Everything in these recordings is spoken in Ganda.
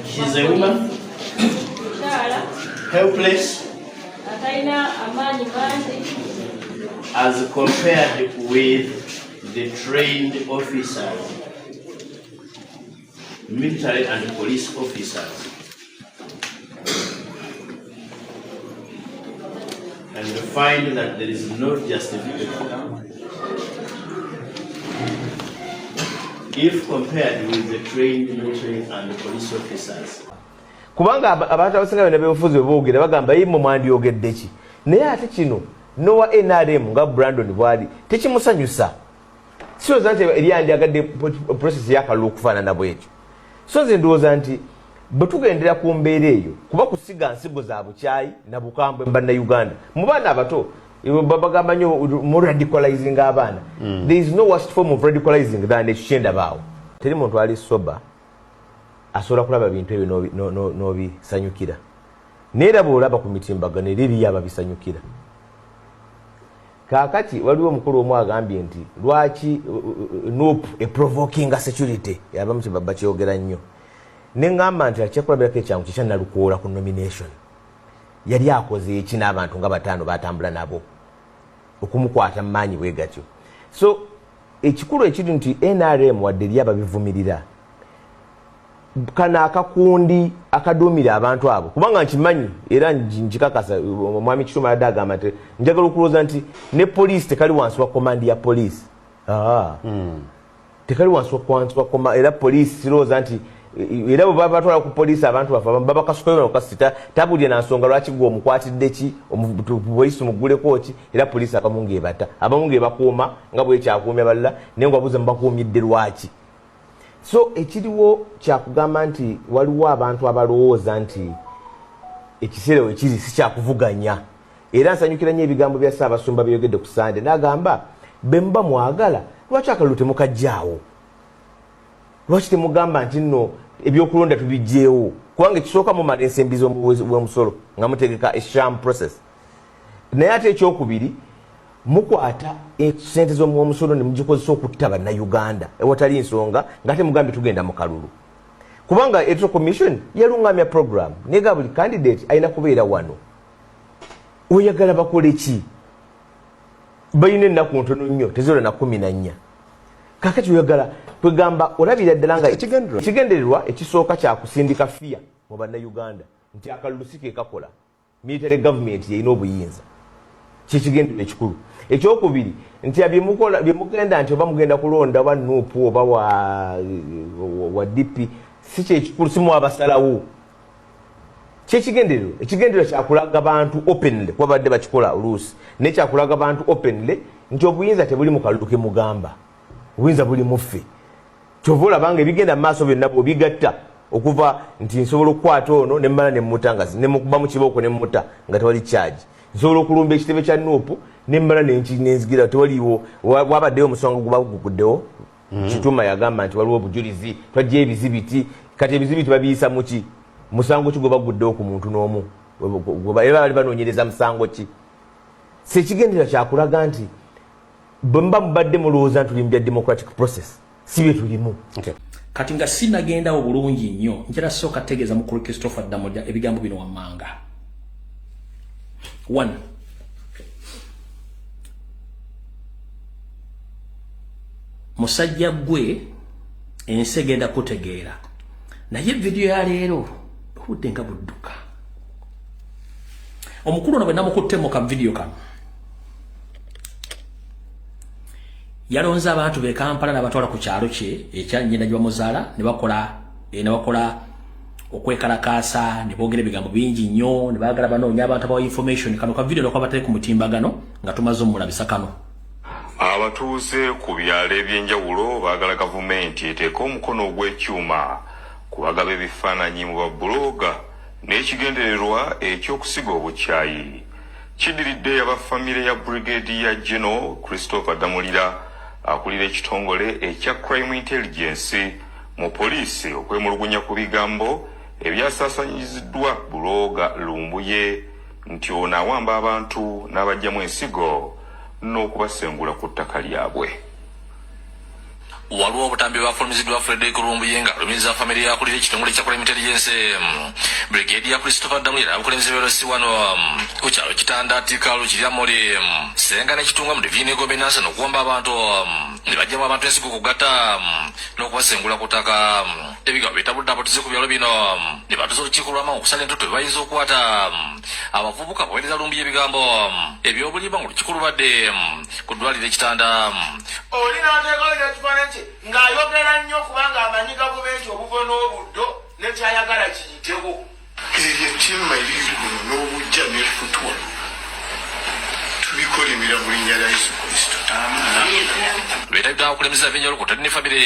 She's a woman, helpless, as compared with the trained officers, military and police officers. And we find that there is no justification if compared with the trained military and police officers. Kubanga abantu abasinga bena befuzi boogera bagamba yimo mwandi yogeddeki naye ate kino nowa NRM nga Brandon bwali tekimusanyusa sio zante eryandi agadde process yakalulu okufaanana bwekyo so nze ndowooza nti bwe tugendera ku mbeera eyo kuba kusiga nsigo za bukyayi na bukambwe mbanna Uganda mu baana abato babagamba nnyo mu radicalizing abaana. There is no worst form of radicalizing than ekikyenda baawo teri muntu ali soba asobola kulaba bintu ebyo n'obisanyukira neera bw'olaba ku mitimbagano era eriyo ababisanyukira. Kaakati waliwo omukulu omu agambye nti lwaki NUP provoking security yabamu kibaba kyogera nnyo ne ngamba nti akyakulabirako ekyangu kyekyannalukoola ku nomination yali akoze eki n'abantu nga bataano batambula nabo okumukwata mu maanyi bwe gatyo. So ekikulu ekiri nti NRM wadde eri ababivumirira kana akakundi akaduumira abantu abo kubanga nkimanyi era nkikakasa omwami Kituma yadde agamba nti njagala okulowooza nti ne poliisi tekali wansi wa komandi ya poliisi tekali wansi wa komandi era poliisi sirowooza nti era bwe baba batwala ku poliisi abantu bafa baba kasukayo okasita tabulye na nsonga lwaki gwe omukwatidde ki poliisi muguleko ki era poliisi abamu ng'ebata abamu ng'ebakuuma nga bwekyakuumya abalala naye ngwabuze mubakuumidde lwaki. So ekiriwo kyakugamba nti waliwo abantu abalowooza nti ekiseera wekiri si kyakuvuganya era nsanyukira nnyo ebigambo bya Ssaabasumba byogedde ku Sande n'agamba be muba mwagala lwaki akalulu temukajjaawo lwaki temugamba nti nno ebyokulonda tubijjeewo kubanga ekisooka mumala ensembi z'omusolo nga mutegeka esham process naye ate ekyokubiri mukwata sente z'omusolo ne mugikozesa okutta bannayuganda ewatali nsonga ngate mugambye tugenda mu kalulu kubanga electoral commission yalungamya program nega buli candidate alina kubeera wano oyagala bakole ki bayina ennaku ntono nnyo tezola na 14 kakati oyagala kwegamba olabira ddala nga ekigendererwa ekisooka kyakusindika fiya mu bannayuganda nti akalulu si ke kakola military government yeyina obuyinza kyekigendero ekikulu. Ekyokubiri nti byemugenda nti oba mugenda kulonda oba NUP oba wa DP si kyekikulu simu abasalawo kyekigendero ekigendero kyakulaga bantu openly kuba badde bakikola oluusi naye kyakulaga bantu openly nti obuyinza tebuli mu kalulu ke mugamba obuyinza buli muffe kyova olabanga ebigenda mu maaso byonna bw'obigatta okuva nti nsobola okukwata ono ne mmala ne mmutanga ne mukuba mu kibooko ne mmuta nga tewali charge nsobola okulumba ekitebe kya NUP ne mmala nenzigira tewaliwo wabaddeyo omusonga guba guguddewo Kituma yagamba nti waliwo obujulizi twajja ebizibiti kati ebizibiti babiyisa muki musango ki gwe baguddewo ku muntu n'omu era bali banoonyereza musango ki sekigendera kyakulaga nti bwe muba mubadde mulowooza nti tulimu bya democratic process si bye tulimu. Kati nga sinagenda obulungi nnyo njala sooka tegeeza mukulu Christopher Damodya ebigambo bino wammanga. 1 musajja gwe ensi egenda kutegeera naye video ya leero budde nga budduka omukulu ono bwe namukuttemu ka video kano yalonze abantu be Kampala n'abatwala ku kyalo kye ekya nnyina gye bamuzaala ne bakola okwekalakaasa ne boogera ebigambo bingi nnyo ne baagala banoonya abantu abawa information kano ka video n'okuba batali ku mutimbagano nga tumaze omulabisa kano. Abatuuze ku byalo ebyenjawulo baagala gavumenti eteeka omukono ogw'ekyuma ku bagaba ebifaananyi mu babuloga n'ekigendererwa eky'okusiga obukyayi. Kidiridde abafamire ya Brigadier General Christopher Damulira akulira ekitongole ekya Crime Intelligence mu poliisi okwemulugunya ku bigambo ebyasaasanyiziddwa buloga Lumbuye nti ono awamba abantu n'abajjamu ensigo n'okubasengula ku ttaka lyabwe. waliwo obutambi bwafulumiziddwa Frederick Lumbuye nga alumiza famire yakulira ekitongole kya intelligence Brigadier Christopher Damulira abukulembeze beerosi wano ku kyalo Kitanda Tikalu kirya muri senga n'ekitunga mu divine gobernance n'okuwamba abantu ne bajjamu abantu ensigo kugatta n'okubasengula ku ttaka ebigabo bitabuddapo tuze ku byalo bino ne batuza olukiiko lw'amangu okusala entoto bayinza okukwata abavubuka baweereza Lumbuye ebigambo ebyobulimba nga olukiiko lubadde ku ddwaliro Kitanda olinateekolo ekifaananyi ng'ayogera nnyo kubanga amanyi gavumenti obuvo n'obuddo nekyayagala kiyitewo ebyo timma ebiri kuno n'obujja n'efutwa tubikolimira mu linnya lya Yesu Kristo lwetagita okulemesa eby'enjawulo ku ne famire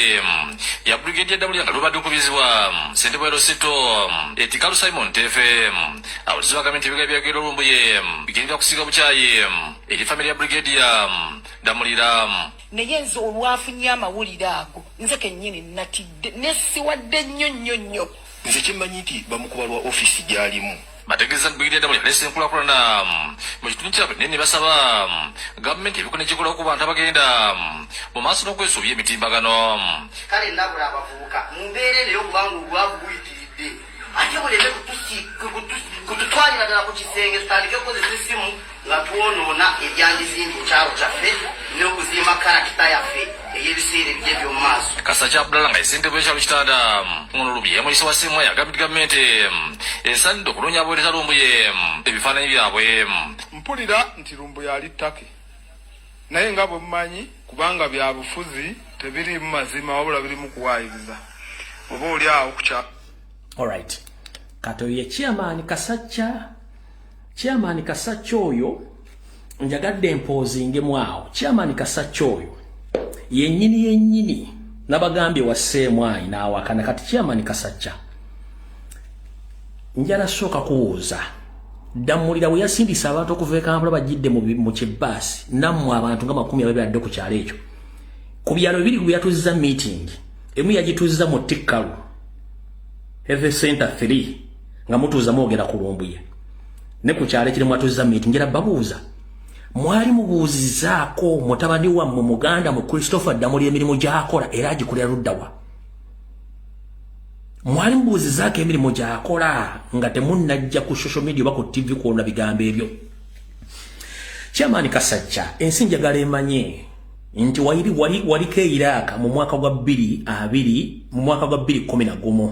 ya Brigadier Damulira nga lubadde okubizibwa Ssentebe Rosito Tikalu Simon Tefe abulizi bagambye nti ebigambo byagenda Lumbuye bigendera kusiga bukyayi eri famire ya Brigadier Damulira naye nze olwafunye amawulire ago nze kennyini natidde nesiwadde nnyo nze kimmanyi nti bamukubalwa ofisi gy'alimu bategeeza Brigadier Damulira alese enkulaakulana mu kitundu kyabwe naye ne basaba gavumenti ebikono ekikola ku bantu abagenda mu maaso n'okwesuubya emitimbagano kale nabula abavubuka mumbeerere okubanga obwavu buyitiridde ate buleme kututwalira ddala ku kisenge tutandike okukozesa essimu nga twonoona ebyandizimba ekyalo kyaffe n'okuzimba karakita yaffe ey'ebiseera ebijja eby'omu maaso Kasajja Abdallah nga ssentebe w'ekyalo Kitanda ngono Lumbuye omuyisa wa ssimu yagambye gavumenti esaanidde okuloonya abaweereza Lumbuye ebifaananyi byabwe mpulira nti Lumbuye ali ttake naye nga bwe mumanyi kubanga bya bufuzi tebiri mu mazima wabula biri mu kuwaayiriza oba oli awo kukya alright kato ye chairman Kasacca oyo njagadde mpozinge mwawo chairman Kasacca oyo yennyini nabagambye wasseemu ayi n'awakana kati chairman Kasacca njala sooka kuwuuza Damulira we yasindisa abantu okuva e Kampala bajjidde mu kibbaasi nammwe abantu nga 20 badde ku kyalo ekyo ku byalo biri bwe yatuzza meeting emu yagituzza mu Tikalu Health Center 3 nga mutuuza mwogera ku Lumbuye ne ku kyalo ekirimu atuzza meeting era babuuza mwali mubuuzizaako mutabani wammwe muganda mu Christopher Damulira emirimu gy'akola era agikolera luddawa mwali mubuuzizaako emirimu gy'akola nga temunnajja ku social media oba ku TV kwona bigambo ebyo Chairman Kasacca ensi njagala emanye nti waliko Iraq mu mwaka gwa 2011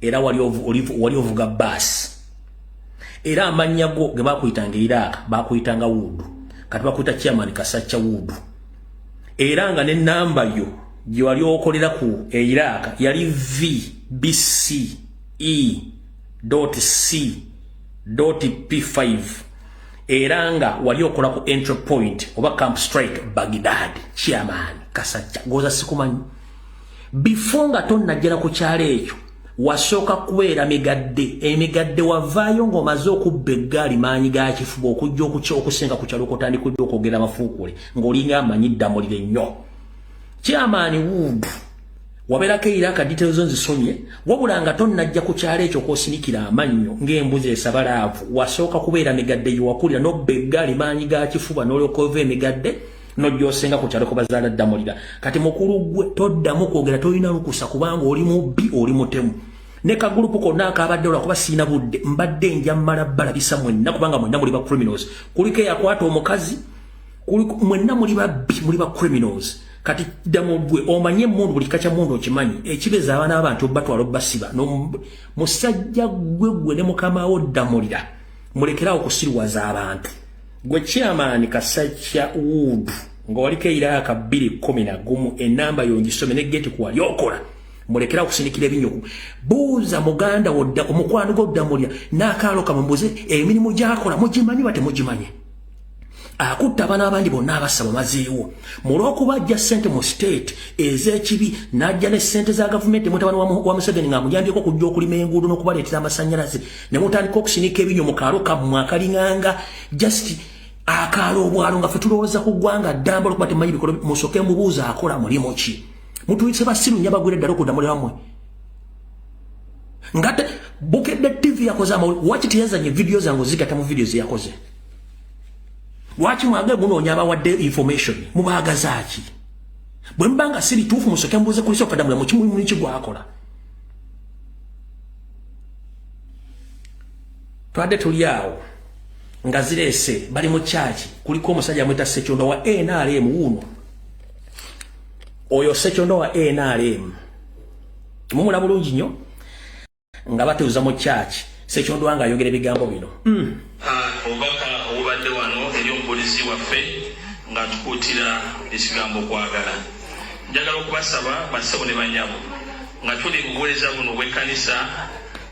era wali ovuga basi era amannya go ge bakuyitanga Iraq bakuyitanga Wudu kati bakuyita Chairman Kasacca Wudu era nga ne namba yo gye wali okolera ku Iraq yali VBCE.C.P5 era nga wali okola ku entry point oba Camp Strike Baghdad Chairman Kasacca goza sikumanyi before nga tonnajjala ku kyalo ekyo wasooka kubeera emigadde wavaayo ng'omaze okubba eggaali maanyi ga kifuba okujja okusenga ku kyalo okutandikudde okwogera amafuukule ng'olinga amanyi Damulira ennyo Chairman Wood wabeerako Iraq details nzisomye wabula nga tonnajja ku kyalo ekyo kwosinikira amannyo ng'embuzi esabalaavu wasooka kubeera migadde gyewakulira n'obba eggaali maanyi ga kifuba n'olyoka ova emigadde n'ojjosenga ku kyalo bazaala Damulira kati mukulu gwe toddamu kwogera tolina lukusa kubanga oli mubbi oli mutemu ne kagulupu konna akabadde olwakuba siina budde mbadde nja mmala balabisa mwenna kubanga mwenna muli ba criminals kuliko eyakwata omukazi mwenna muli babbi muli ba criminals kati damu gwe omanye mundu buli kacha mundu okimanyi ekibeza abaana abantu batwalo basiba no musajja gwe ne mukama wo Damulira mulekerawo kusirwaza abantu gwe Chairman Kasacca Wood ngo waliko Iraq 2011 enamba yongisome ne geti ku wali okola mulekerawo kusindikira ebinyoku buuza muganda wodda omukwano go Damulira n'akaalo kamumbuze emirimu gy'akola mugimanyi bate mugimanyi akutta abana abandi bonna abasaba mazeewo mulwokuba ajja ssente mu state ez'ekibi n'ajja ne ssente za gavumenti mutabani wa Museveni ng'amuyambyeko okujja okulima enguudo n'okubaleetera amasannyalaze ne mutandika okusinika ebinyo mu kaalo kammwe akalinganga just akaalo obwalo nga ffe tulowooza ku ggwanga ddamba olwokuba temumanyi bikolo musooke mubuuza akola mulimu ki mutuyise basiru nnyo bagwira eddala okudamulira mmwe ngate Bukedde TV yakoze amawulire waki teyazanye vidiyo zange ozigata mu vidiyo zeyakoze waki mwange munoonya abawadde information mubaagazaaki bwe mbanga siri tufu musoke mbuze kulisa okadamula mu kimu n'iki gwakola twade tuli awo nga zirese bali mu church kuliko omusajja amwita Sechondo wa NRM wuno oyo Sechondo wa NRM mumula bulungi nnyo nga bateuza mu church Sechondo wanga ayogera ebigambo bino obaka obadde wano eri omupolisi waffe nga tukuutira ekigambo kwagala njagala okubasaba basabo ne banyabo nga tuli bubuuleza buno bw'ekkanisa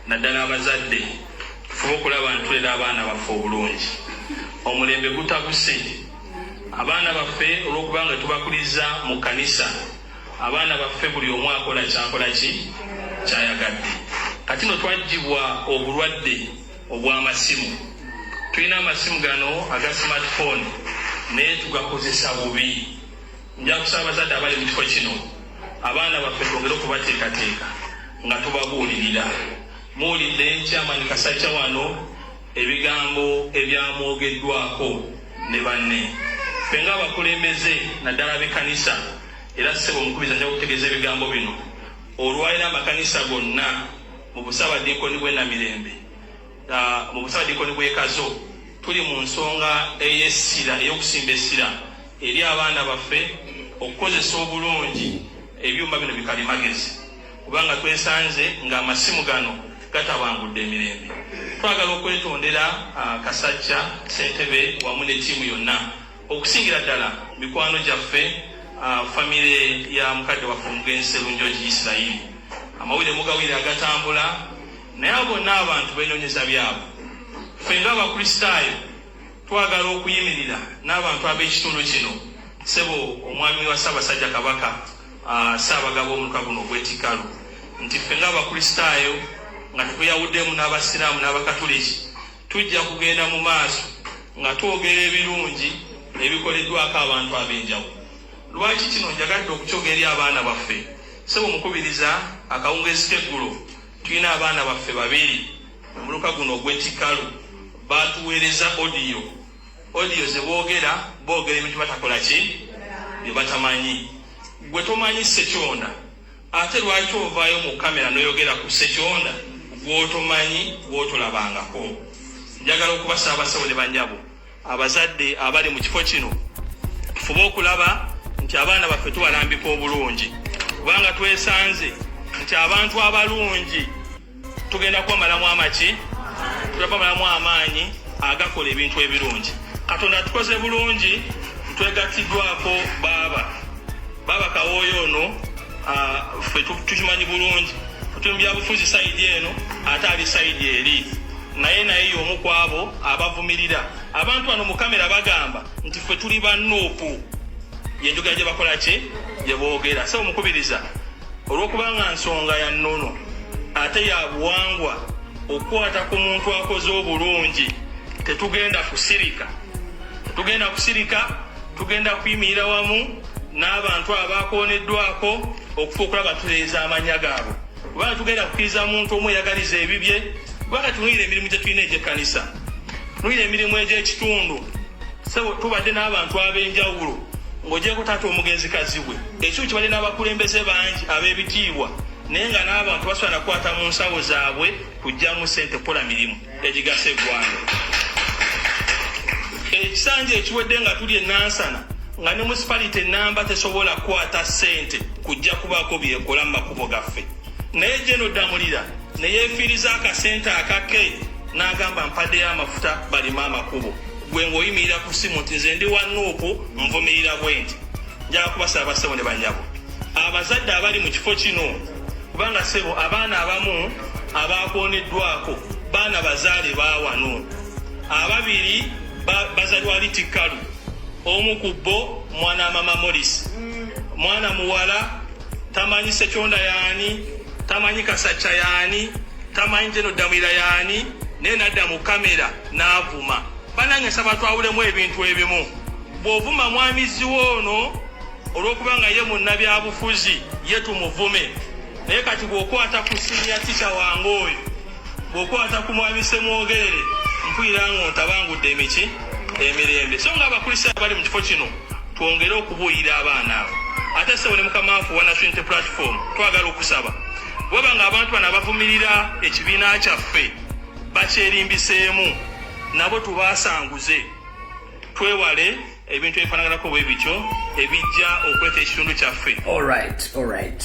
naddala abazadde tufuba okulaba ntulera abaana baffe obulungi omulembe gutabuse abaana baffe olw'okubanga tubakuliza mu kkanisa abaana baffe buli omu akola kyakola ki kyayagadde kati no twagibwa obulwadde obw'amasimu tulina amasimu gano aga smartphone naye tugakozesa bubi nja kusaba abazadde abali mu kifo kino abaana baffe twongere okubateekateeka nga tubabuulirira muwulidde Chairman Kasajja wano ebigambo ebyamwogeddwako ne banne ffe ng'abakulembeze naddala b'ekkanisa era ssebo omukubiriza nja kutegeeza ebigambo bino olwalira amakanisa gonna mu busabadiikoni bw'e Namirembe mu busabadiikoni bw'e Kazo tuli mu nsonga ey'essira ey'okusimba essira eri abaana baffe okukozesa obulungi ebyuma bino bikalimagezi kubanga twesanze ng'amasimu gano gatabangudde emirembe twagala okwetondera Kasajja Ssentebe wamu ne ttiimu yonna okusingira ddala mikwano gyaffe famire ya mukadde waffe omugenzi Sserunjogi Isirairi amawulire mugawire agatambula naye bonna abantu beenoonyeza byabo ffe ng'abakristaayo twagala okuyimirira n'abantu ab'ekitundu kino ssebo omwami wa Ssaabasajja Kabaka Ssaabagaba omuluka guno ogw'Etikalu nti ffe ng'abakristaayo nga tukuyawuddemu n'abasiraamu n'abakatuliki tujja kugenda mu maaso nga twogera ebirungi ebikoleddwako abantu ab'enjawulo lwaki kino njagadde okukyogera eri abaana baffe ssebo omukubiriza akawungeezi k'eggulo tulina abaana baffe babiri omuluka guno ogw'Etikalu batuweereza audio ze boogera ebintu batakola ki bye batamanyi gwe tomanyi Sekyonda ate lwaki ovaayo mu kamera n'oyogera ku Sekyonda gwotomanyi gwotolabangako njagala okubasaba abasawo ne banyabo abazadde abali mu kifo kino tufube okulaba nti abaana baffe tubalambika obulungi kubanga twesanze nti abantu abalungi tugenda kwamalamu amaki tulabamalamu amaanyi agakola ebintu ebirungi Katonda tukoze bulungi twegatiddwako baba Kawooyo ono ffe tukimanyi bulungi tuli byabufuzi sayidi eno ate ali sayidi eri naye y'omu ku abo abavumirira abantu bano mu kamera bagamba nti ffe tuli bannoopu yenjogera gye bakola ki gye boogera so omukubiriza olw'okubanga nsonga ya nnono ate ya buwangwa okukwata ku muntu akoze obulungi tetugenda kusirika tugenda kuyimirira wamu n'abantu abakooneddwako okufa okulaba tuleeza amanya gaabwe kubanga tugenda kukkiriza muntu omu eyagaliza ebibye kubanga tunuyira emirimu gye tulina egy'ekkanisa tunuyira emirimu egy'ekitundu so tubadde n'abantu ab'enjawulo ng'ogyeko taata omugenzikazi we ekyo kibadde n'abakulembeze bangi ab'ebitiibwa naye nga n'abantu basobola nakwata mu nsawo zaabwe kujjamu ssente kukola mirimu egigasa eggwanga ekisanja ekiwedde nga tuli enansana nga ne municipality enamba tesobola kukwata ssente kujja kubaako byekola mu makubo gaffe naye Jeno Damulira ne yeefiiriza akasente akake n'agamba mpaddeyo amafuta balima amakubo gwe ng'oyimirira ku ssimu nti nze ndi wa Nuupu nvumirira bwe nti njala kubasaba bassebo ne banyabo abazadde abali mu kifo kino kubanga ssebo abaana abamu abakooneddwako baana bazaale baawano ababiri bazalwa Litikalu omu ku bo mwana mama Morris mwana muwala tamanyi Sekyonda yaani tamanyi Kasajja yaani tamanyi Jeno Damulira yaani naye nadda mu kamera n'avuma banange nsaba twawulemu ebintu ebimu bw'ovuma mwamizi woono olw'okubanga ye munnabyabufuzi ye tumuvume naye kati bw'okwata ku siniya tica wange oyo bw'okwata ku mwami Semwogerere mpulira ng'ontabangudde emirembe so ng'abakristaayo bali mu kifo kino twongere okubuulira abaana abo ate sewe ne mukamaafu wa National Unity Platform twagala okusaba bwaba nga abantu bano abavumirira ekibiina kyaffe bakyerimbiseemu nabo tubaasanguze twewale ebintu ebifaanaganako bwe bityo ebijja okuleta ekitundu kyaffe. All right.